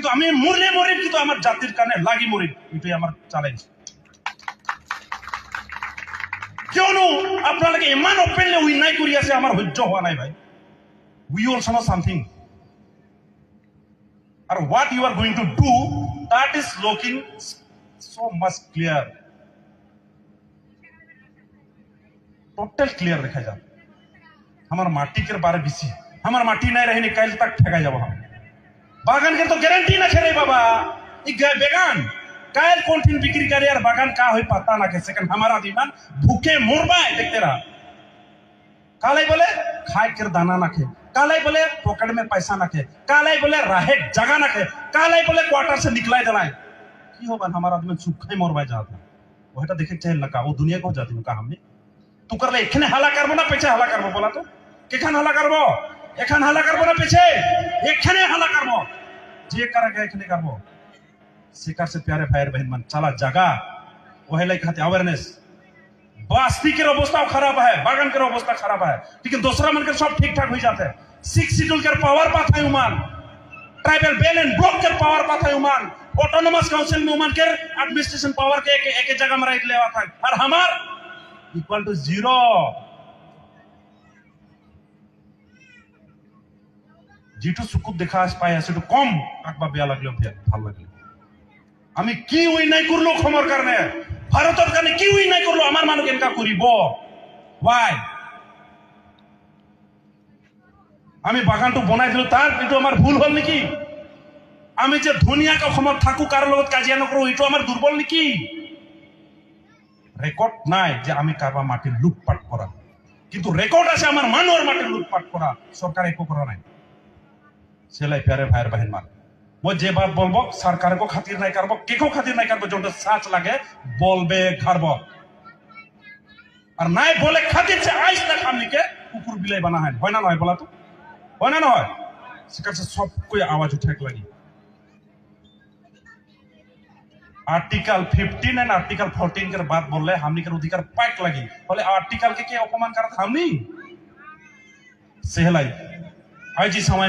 কিন্তু আমি মরলে মরিম, কিন্তু আমার জাতির কানে লাগি মরিম, এটাই আমার চ্যালেঞ্জ। কিয়নো আপোনালোকে ইমান অপেনলি অন্যায় কৰি আছে, আমাৰ সহ্য হোৱা নাই ভাই। We also know something. And what you are going to do, that is looking so much clear. Total clear देखा जा। हमार माटी के बारे बिसी, हमार माटी नहीं रहने कल तक ठेका जाओ हम। बागान के तो गारंटी ना खेले बाबा। एक बेगान कायल कौन बिक्री करे यार, बागान का हो पता ना कैसे कन हमारा दिमाग भूखे मुरबाए देखते रहा। काले बोले खाए कर दाना ना खे, काले बोले पॉकेट में पैसा ना खे, काले बोले राहे जगह ना खे, काले बोले क्वार्टर से निकलाए जलाए की हो बन हमारा आदमी सुखाई मोरबाए जाता। वो हटा देखे चाहे लगा वो दुनिया को जाती का हमने तू कर ले एखने हाला करबो ना पेछे हाला करबो बोला तो केखान हाला करबो, एखान हाला करबो ना पेछे एखने हाला करबो, जे करेगा एखने करबो। शिकार से प्यारे भाई बहन मन चला जगह वह लाइक कहते अवेयरनेस। बस्ती के अवस्था खराब है, बागान के अवस्था खराब है, लेकिन दूसरा मन के सब ठीक ठाक हो जाते हैं। 6 शेड्यूल के पावर पाता है उमान, ट्राइबल बेल एंड ब्लॉक के पावर पाता है उमान, ऑटोनोमस काउंसिल में उमान के एडमिनिस्ट्रेशन पावर के एक जगह में राइट लेवा था, और हमार इक्वल टू 0। जिटू सुकुत देखा पाए সেটা কম একবার বেয়া লাগলো ভালো লাগলো। আমি কি ওই নাই করলো খবর কারণে ভারতের কানে কি ওই নাই করলো আমার মানুষ এনকা করিব ওয়াই আমি বাগানটো বনাই দিলো তার এটো আমার ভুল হল নাকি? আমি যে দুনিয়াকে ক্ষমত থাকু কার লগত কাজিয়া নকৰো এটো আমার দুর্বল নাকি? রেকর্ড নাই যে আমি কারবা মাটি লুটপাট করা, কিন্তু রেকর্ড আছে আমার মানুষের মাটি লুটপাট করা, সরকার একো করা নাই। সেলাই প্যারে ভাইয়ের বাহিন মান वो जे बात बोलबो सरकार को खातिर नहीं करबो, केको खातिर नहीं करबो, जो सच लगे बोलबे घरबो, और नहीं बोले खातिर से आज तक हम लिखे कुकुर बिलाई बना है ना नय बोला तो है ना नय। शिकार से सब कोई आवाज उठे लगी। आर्टिकल 15 एंड आर्टिकल 14 के बात बोल रहे हमनी के अधिकार पाट लगी, बोले आर्टिकल के अपमान करत हमनी सेहलाई आज जी समय